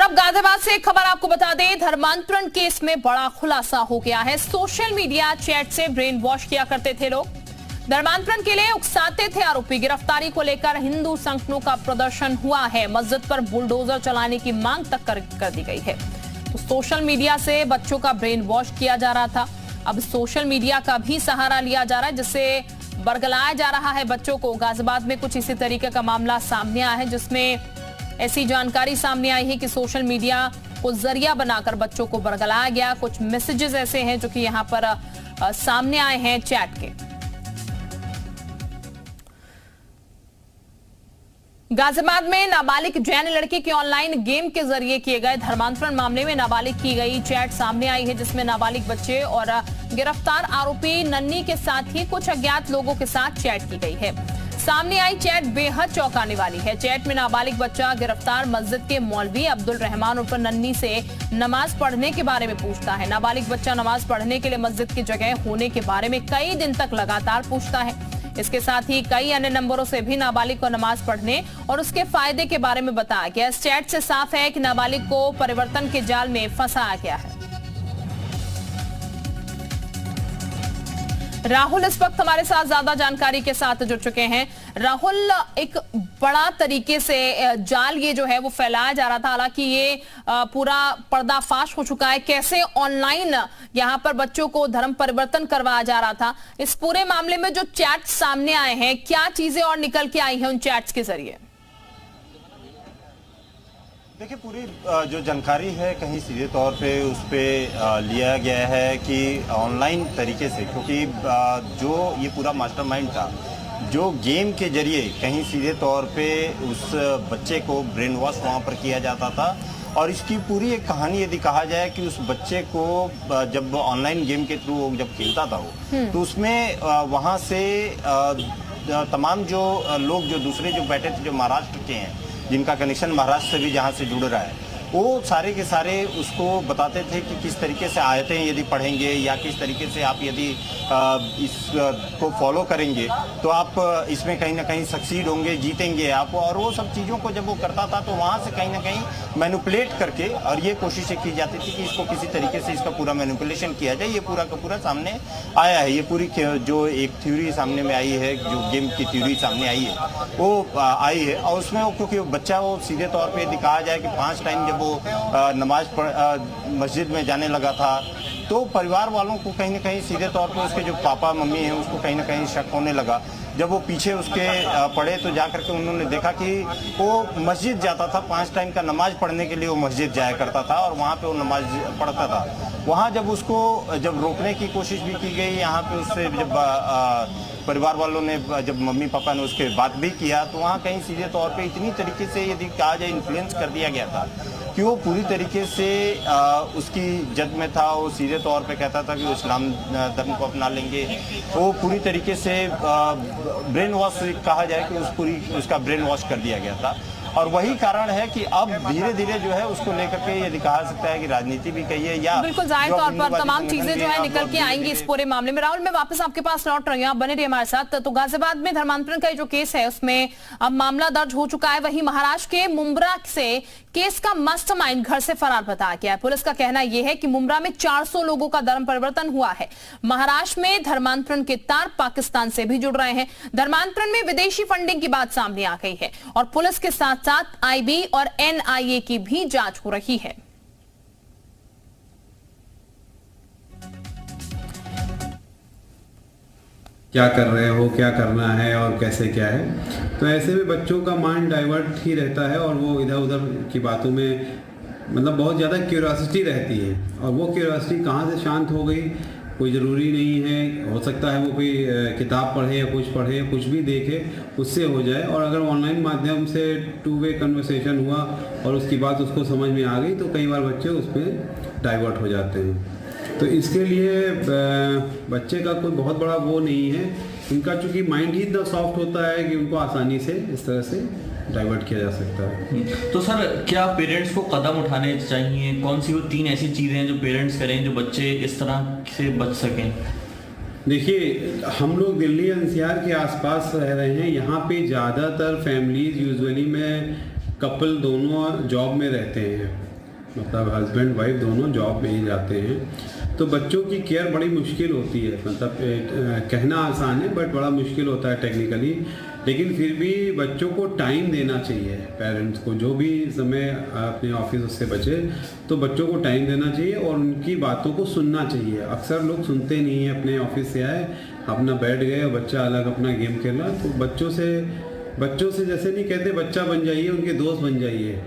अब गाजियाबाद से एक खबर आपको बता दें, धर्मांतरण केस में बड़ा खुलासा हो गया है। सोशल मीडिया चैट से ब्रेन वॉश किया करते थे लोग, धर्मांतरण के लिए उकसाते थे आरोपी। गिरफ्तारी को लेकर हिंदू संगठनों का प्रदर्शन हुआ है, मस्जिद पर बुलडोजर चलाने की मांग तक कर दी गई है। तो सोशल मीडिया से बच्चों का ब्रेन वॉश किया जा रहा था, अब सोशल मीडिया का भी सहारा लिया जा रहा है, जिससे बरगलाया जा रहा है बच्चों को। गाजियाबाद में कुछ इसी तरीके का मामला सामने आया है, जिसमें ऐसी जानकारी सामने आई है कि सोशल मीडिया को जरिया बनाकर बच्चों को बरगलाया गया। कुछ मैसेजेस ऐसे हैं जो कि यहां पर सामने आए हैं चैट के। गाजियाबाद में नाबालिग जैन लड़की के ऑनलाइन गेम के जरिए किए गए धर्मांतरण मामले में नाबालिग की गई चैट सामने आई है, जिसमें नाबालिग बच्चे और गिरफ्तार आरोपी नन्ही के साथ ही कुछ अज्ञात लोगों के साथ चैट की गई है। सामने आई चैट बेहद चौंकाने वाली है। चैट में नाबालिग बच्चा गिरफ्तार मस्जिद के मौलवी अब्दुल रहमान उर्फ नन्ही से नमाज पढ़ने के बारे में पूछता है। नाबालिग बच्चा नमाज पढ़ने के लिए मस्जिद की जगह होने के बारे में कई दिन तक लगातार पूछता है। इसके साथ ही कई अन्य नंबरों से भी नाबालिग को नमाज पढ़ने और उसके फायदे के बारे में बताया गया। इस चैट से साफ है कि नाबालिग को परिवर्तन के जाल में फंसाया गया है। राहुल इस वक्त हमारे साथ ज्यादा जानकारी के साथ जुड़ चुके हैं। राहुल, एक बड़ा तरीके से जाल ये जो है वो फैलाया जा रहा था, हालांकि ये पूरा पर्दाफाश हो चुका है। कैसे ऑनलाइन यहाँ पर बच्चों को धर्म परिवर्तन करवाया जा रहा था, इस पूरे मामले में जो चैट सामने आए हैं, क्या चीजें और निकल के आई हैं उन चैट्स के जरिए? देखिए, पूरी जो जानकारी है कहीं सीधे तौर पे उस पर लिया गया है कि ऑनलाइन तरीके से, क्योंकि जो ये पूरा मास्टरमाइंड था, जो गेम के जरिए कहीं सीधे तौर पे उस बच्चे को ब्रेन वॉश वहाँ पर किया जाता था। और इसकी पूरी एक कहानी यदि कहा जाए कि उस बच्चे को जब ऑनलाइन गेम के थ्रू जब खेलता था वो, तो उसमें वहाँ से तमाम जो लोग जो दूसरे जो बैठे थे, जो महाराष्ट्र के हैं, जिनका कनेक्शन महाराष्ट्र से भी जहाँ से जुड़ रहा है, वो सारे के सारे उसको बताते थे कि किस तरीके से आयतें यदि पढ़ेंगे या किस तरीके से आप यदि इसको फॉलो करेंगे तो आप इसमें कहीं ना कहीं सक्सीड होंगे, जीतेंगे आप। और वो सब चीज़ों को जब वो करता था तो वहाँ से कहीं ना कहीं मैनिपुलेट करके और ये कोशिशें की जाती थी कि इसको किसी तरीके से इसका पूरा मैनिपुलेशन किया जाए। ये पूरा का पूरा सामने आया है। ये पूरी जो एक थ्योरी सामने में आई है, जो गेम की थ्योरी सामने आई है वो आई है। और उसमें वो क्योंकि बच्चा वो सीधे तौर पर यदि कहा जाए कि 5 टाइम वो नमाज मस्जिद में जाने लगा था, तो परिवार वालों को कहीं ना कहीं सीधे तौर पर उसके जो पापा मम्मी हैं उसको कहीं ना कहीं शक होने लगा। जब वो पीछे उसके पड़े तो जा करके उन्होंने देखा कि वो मस्जिद जाता था, 5 टाइम का नमाज पढ़ने के लिए वो मस्जिद जाया करता था और वहाँ पे वो नमाज पढ़ता था। वहाँ जब उसको जब रोकने की कोशिश भी की गई, यहाँ पे उससे जब परिवार वालों ने जब मम्मी पापा ने उसके बात भी किया, तो वहाँ कहीं सीधे तौर पे इतनी तरीके से यदि कहा जाए इन्फ्लुएंस कर दिया गया था कि वो पूरी तरीके से उसकी जद में था। वो सीधे तौर पे कहता था कि वो इस्लाम धर्म को अपना लेंगे। वो पूरी तरीके से ब्रेन वॉश कहा जाए कि उसका ब्रेन वॉश कर दिया गया था। और वही कारण है कि अब धीरे धीरे जो है उसको लेकर के यदि कहा सकता है कि राजनीति भी कही है या बिल्कुल जाहिर तौर पर तमाम चीजें जो है निकल के आएंगी इस पूरे मामले में। राहुल, मैं वापस आपके पास लौट रही हूँ, आप बने रहिए हमारे साथ। तो गाजियाबाद में धर्मांतरण का जो केस है उसमें अब मामला दर्ज हो चुका है। वहीं महाराष्ट्र के मुंब्रा से केस का मास्टरमाइंड घर से फरार बताया गया है। पुलिस का कहना यह है कि मुंब्रा में 400 लोगों का धर्म परिवर्तन हुआ है। महाराष्ट्र में धर्मांतरण के तार पाकिस्तान से भी जुड़ रहे हैं। धर्मांतरण में विदेशी फंडिंग की बात सामने आ गई है और पुलिस के साथ साथ आईबी और एनआईए की भी जांच हो रही है। क्या कर रहे हो, क्या करना है और कैसे क्या है। तो ऐसे में बच्चों का माइंड डाइवर्ट ही रहता है और वो इधर उधर की बातों में मतलब बहुत ज़्यादा क्यूरियोसिटी रहती है। और वो क्यूरियोसिटी कहाँ से शांत हो गई कोई ज़रूरी नहीं है। हो सकता है वो कोई किताब पढ़े या कुछ भी देखे, उससे हो जाए। और अगर ऑनलाइन माध्यम से 2 वे कन्वर्सेशन हुआ और उसकी बात उसको समझ में आ गई तो कई बार बच्चे उस पर डाइवर्ट हो जाते हैं। तो इसके लिए बच्चे का कोई बहुत बड़ा वो नहीं है। उनका चूँकि माइंड ही इतना सॉफ्ट होता है कि उनको आसानी से इस तरह से डाइवर्ट किया जा सकता है। तो सर, क्या पेरेंट्स को कदम उठाने चाहिए? कौन सी वो 3 ऐसी चीज़ें हैं जो पेरेंट्स करें जो बच्चे इस तरह से बच सकें? देखिए, हम लोग दिल्ली एनसीआर के आसपास रह रहे हैं। यहाँ पे ज़्यादातर फैमिलीज यूजुअली में कपल दोनों जॉब में रहते हैं मतलब हस्बैंड वाइफ दोनों जॉब में ही जाते हैं, तो बच्चों की केयर बड़ी मुश्किल होती है। मतलब कहना आसान है बट बड़ा मुश्किल होता है टेक्निकली, लेकिन फिर भी बच्चों को टाइम देना चाहिए। पेरेंट्स को जो भी समय अपने ऑफिस उससे बचे तो बच्चों को टाइम देना चाहिए और उनकी बातों को सुनना चाहिए। अक्सर लोग सुनते नहीं हैं, अपने ऑफिस से आए अपना बैठ गए और बच्चा अलग अपना गेम खेला। तो बच्चों से जैसे नहीं कहते बच्चा बन जाइए, उनके दोस्त बन जाइए।